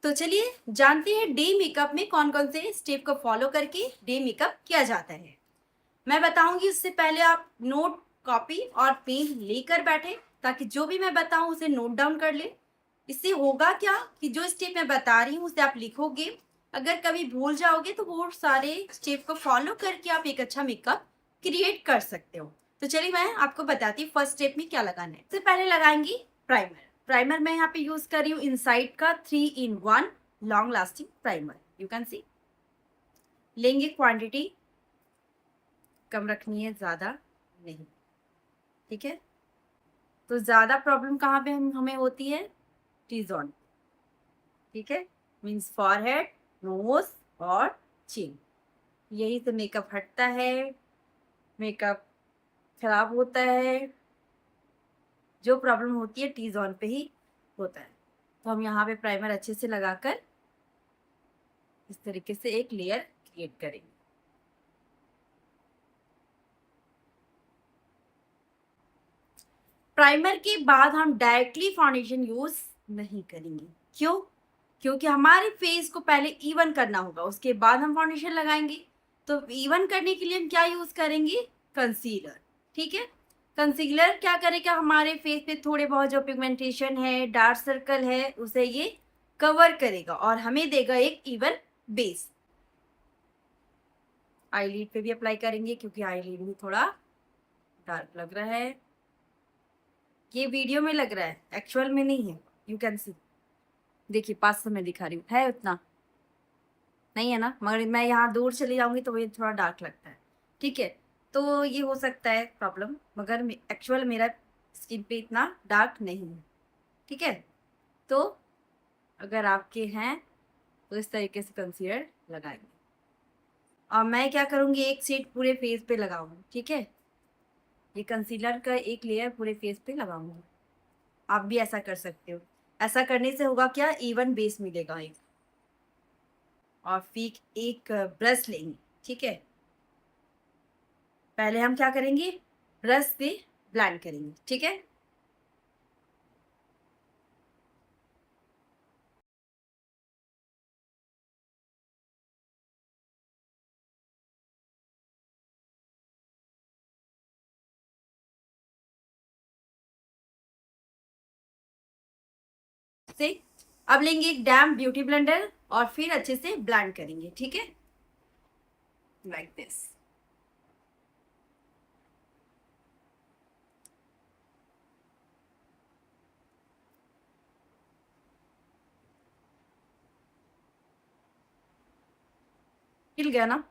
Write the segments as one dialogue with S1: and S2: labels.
S1: तो चलिए जानते हैं डे मेकअप में कौन कौन से स्टेप को फॉलो करके डे मेकअप किया जाता है। मैं बताऊंगी, उससे पहले आप नोट कॉपी और पेन लेकर बैठे ताकि जो भी मैं बताऊं उसे नोट डाउन कर ले। इससे होगा क्या कि जो स्टेप मैं बता रही हूँ उसे आप लिखोगे। अगर कभी भूल जाओगे तो वो सारे स्टेप को फॉलो करके आप एक अच्छा मेकअप क्रिएट कर सकते हो। तो चलिए मैं आपको बताती हूँ फर्स्ट स्टेप में क्या लगाना है। सबसे पहले लगाएंगी प्राइमर। प्राइमर मैं यहाँ पे यूज कर रही हूँ इनसाइड का 3-in-1 long lasting primer. You can see. लेंगे क्वांटिटी कम रखनी है, ज्यादा नहीं। ठीक है। तो ज्यादा प्रॉब्लम कहाँ पे हमें होती है? T zone. ठीक है। मीन्स फॉरहेड, नोज और चिन। यही से मेकअप हटता है, मेकअप खराब होता है। जो प्रॉब्लम होती है टी जोन पे ही होता है। तो हम यहाँ पे प्राइमर अच्छे से लगाकर इस तरीके से एक लेयर क्रिएट करेंगे। प्राइमर के बाद हम डायरेक्टली फाउंडेशन यूज नहीं करेंगे। क्यों? क्योंकि हमारे फेस को पहले इवन करना होगा, उसके बाद हम फाउंडेशन लगाएंगे। तो इवन करने के लिए हम क्या यूज करेंगे? कंसीलर। ठीक है। कंसीलर क्या करेगा? हमारे फेस पे थोड़े बहुत जो पिगमेंटेशन है, डार्क सर्कल है, उसे ये कवर करेगा और हमें देगा एक इवन बेस। आईलिड पे भी अप्लाई करेंगे क्योंकि आईलिड भी थोड़ा डार्क लग रहा है। ये वीडियो में लग रहा है, एक्चुअल में नहीं है। You can see. देखिए पास से मैं दिखा रही हूँ, है उतना नहीं है ना, मगर मैं यहाँ दूर चली जाऊंगी तो ये थोड़ा डार्क लगता है। ठीक है। तो ये हो सकता है प्रॉब्लम, मगर एक्चुअल मेरा स्किन पे इतना डार्क नहीं है। ठीक है। तो अगर आपके हैं तो इस तरीके से कंसीलर लगाएंगे। और मैं क्या करूंगी, एक शीट पूरे फेस पे लगाऊंगी। ठीक है। ये कंसीलर का एक लेयर पूरे फेस पे लगाऊंगी। आप भी ऐसा कर सकते हो। ऐसा करने से होगा क्या, इवन बेस मिलेगा एक। और फिर एक ब्रश लेंगे। ठीक है। पहले हम क्या करेंगे, ब्रश से ब्लेंड करेंगे। ठीक है। से अब लेंगे एक डैम ब्यूटी ब्लेंडर और फिर अच्छे से ब्लेंड करेंगे। ठीक है। Like this. हिल गया ना?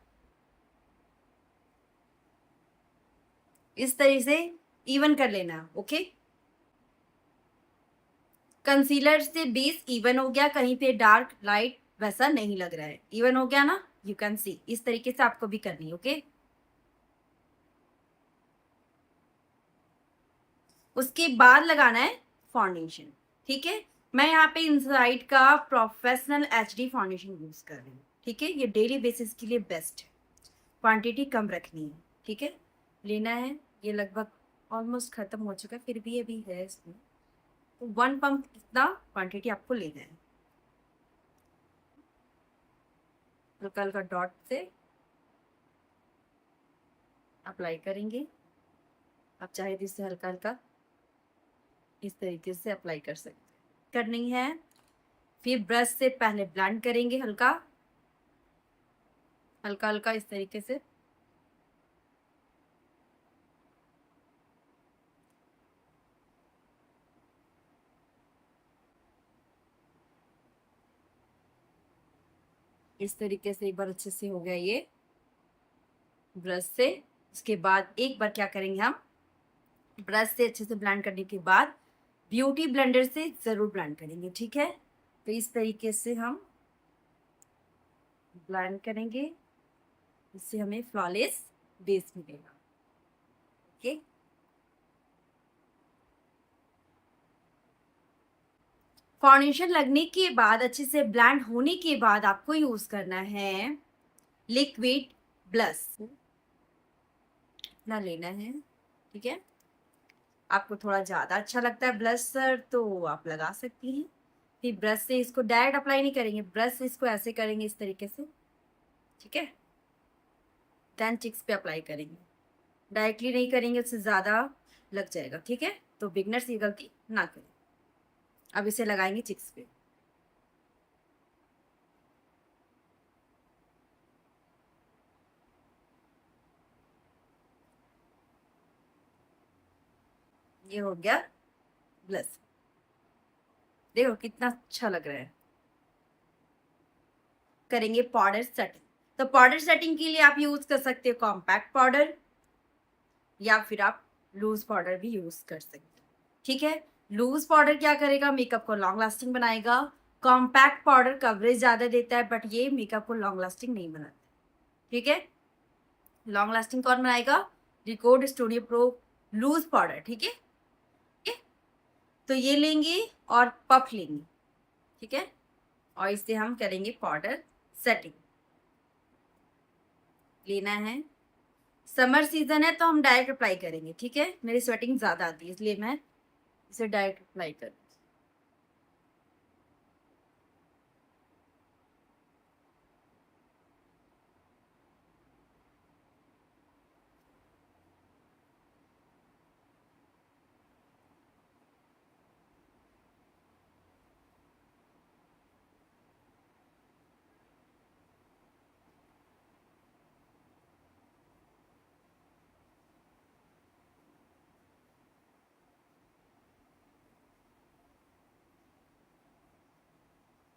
S1: इस तरीके से इवन कर लेना। ओके। कंसीलर से बेस इवन हो गया, कहीं पे डार्क लाइट वैसा नहीं लग रहा है, इवन हो गया ना? You can see. इस तरीके से आपको भी करनी है। ओके। उसके बाद लगाना है फाउंडेशन। ठीक है। मैं यहाँ पे इनसाइड का प्रोफेशनल एचडी फाउंडेशन यूज कर रही हूँ। ठीक है। ये डेली बेसिस के लिए बेस्ट है। क्वांटिटी कम रखनी है। ठीक है। लेना है, ये लगभग ऑलमोस्ट खत्म हो चुका है, फिर भी अभी है इसमें। तो 1 पंप इतना क्वांटिटी आपको लेना है। हल्का हल्का डॉट से अप्लाई करेंगे। आप चाहे तो इससे हल्का हल्का इस तरीके से अप्लाई कर सकते हैं। करनी है। फिर ब्रश से पहले ब्लेंड करेंगे, हल्का हल्का हल्का इस तरीके से। इस तरीके से एक बार अच्छे से हो गया ये ब्रश से। उसके बाद एक बार क्या करेंगे हम, ब्रश से अच्छे से ब्लेंड करने के बाद ब्यूटी ब्लेंडर से जरूर ब्लेंड करेंगे। ठीक है। तो इस तरीके से हम ब्लेंड करेंगे, इससे हमें फ्लॉलेस बेस मिलेगा। ओके। फाउंडेशन लगने के बाद, अच्छे से ब्लेंड होने के बाद आपको यूज करना है लिक्विड ब्लश। इतना लेना है। ठीक है। आपको थोड़ा ज्यादा अच्छा लगता है ब्लशर तो आप लगा सकती हैं। फिर ब्रश से इसको डायरेक्ट अप्लाई नहीं करेंगे, ब्रश से इसको ऐसे करेंगे इस तरीके से, ठीक है। देन चिक्स पे अप्लाई करेंगे, डायरेक्टली नहीं करेंगे, उससे ज़्यादा लग जाएगा, ठीक है। तो बिगनर्स ये गलती ना करें। अब इसे लगाएंगे चिक्स पे। ये हो गया ब्लश, देखो कितना अच्छा लग रहा है। करेंगे पाउडर सेटिंग। तो पाउडर सेटिंग के लिए आप यूज कर सकते हो कॉम्पैक्ट पाउडर, या फिर आप लूज पाउडर भी यूज कर सकते हो, ठीक है। लूज पाउडर क्या करेगा, मेकअप को लॉन्ग लास्टिंग बनाएगा। कॉम्पैक्ट पाउडर कवरेज ज्यादा देता है, बट ये मेकअप को लॉन्ग लास्टिंग नहीं बनाता, ठीक है। लॉन्ग लास्टिंग कौन बनाएगा, record studio pro loose powder, ठीक है। तो ये लेंगे और पफ लेंगे, ठीक है, और इससे हम करेंगे पाउडर सेटिंग। लेना है, समर सीजन है तो हम डायरेक्ट अप्लाई करेंगे, ठीक है। मेरी स्वेटिंग ज़्यादा आती है इसलिए मैं इसे डायरेक्ट अप्लाई कर।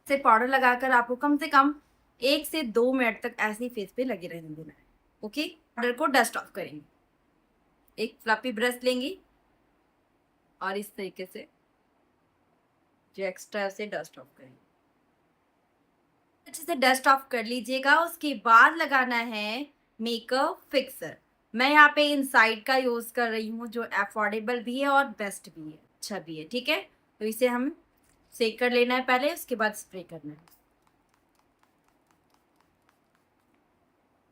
S1: से पाउडर लगाकर आपको कम से कम 1 से 2 मिनट तक ऐसे ही फेस पे लगे रहने देना है, ओके। पाउडर को डस्ट ऑफ करेंगे, एक फ्लफी ब्रश लेंगे और इस तरीके से जो एक्स्ट्रा से डस्ट ऑफ करेंगे, अच्छे से डस्ट ऑफ कर लीजिएगा। उसके बाद लगाना है मेकअप फिक्सर। मैं यहाँ पे इनसाइड का यूज कर रही हूँ, जो अफोर्डेबल भी है और बेस्ट भी है, अच्छा भी है, ठीक है। तो इसे हम सेक कर लेना है पहले, उसके बाद स्प्रे करना है।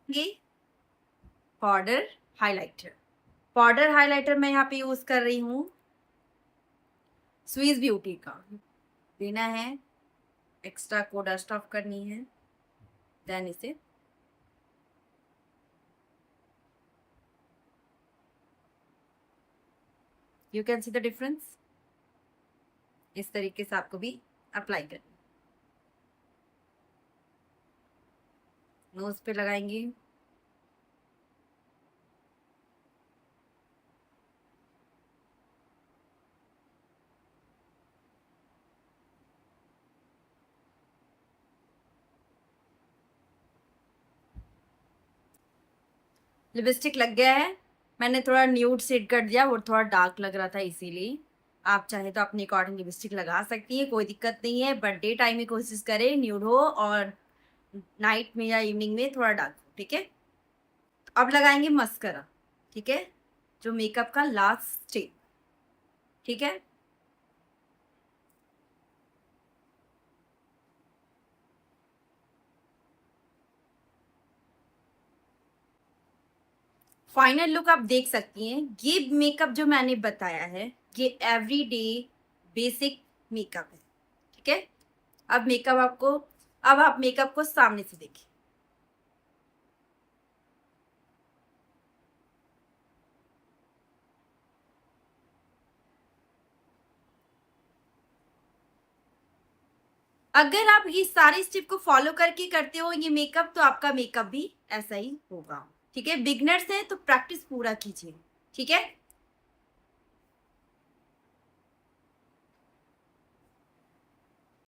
S1: ये पाउडर हाइलाइटर, पाउडर हाइलाइटर मैं यहाँ पे यूज कर रही हूँ स्विस ब्यूटी का। लेना है, एक्स्ट्रा को डस्ट ऑफ करनी है, देन इसे you can see the difference. इस तरीके से आपको भी अप्लाई करना, नोज पे लगाएंगे, लिपस्टिक लग गया है। मैंने थोड़ा न्यूड शेड कर दिया, वो थोड़ा डार्क लग रहा था इसीलिए। आप चाहे तो अपने अकॉर्डिंग लिपस्टिक लगा सकती है, कोई दिक्कत नहीं है, बट डे टाइम में कोशिश करें न्यूड हो और नाइट में या इवनिंग में थोड़ा डार्क हो, ठीक है। अब लगाएंगे मस्करा, ठीक है, जो मेकअप का लास्ट स्टेप, ठीक है। फाइनल लुक आप देख सकती हैं। ये मेकअप जो मैंने बताया है ये एवरीडे बेसिक मेकअप है, ठीक है। अब आप मेकअप को सामने से देखिए। अगर आप ये सारे स्टेप को फॉलो करके करते हो ये मेकअप, तो आपका मेकअप भी ऐसा ही होगा, ठीक है। बिगनर्स है तो प्रैक्टिस पूरा कीजिए, ठीक है।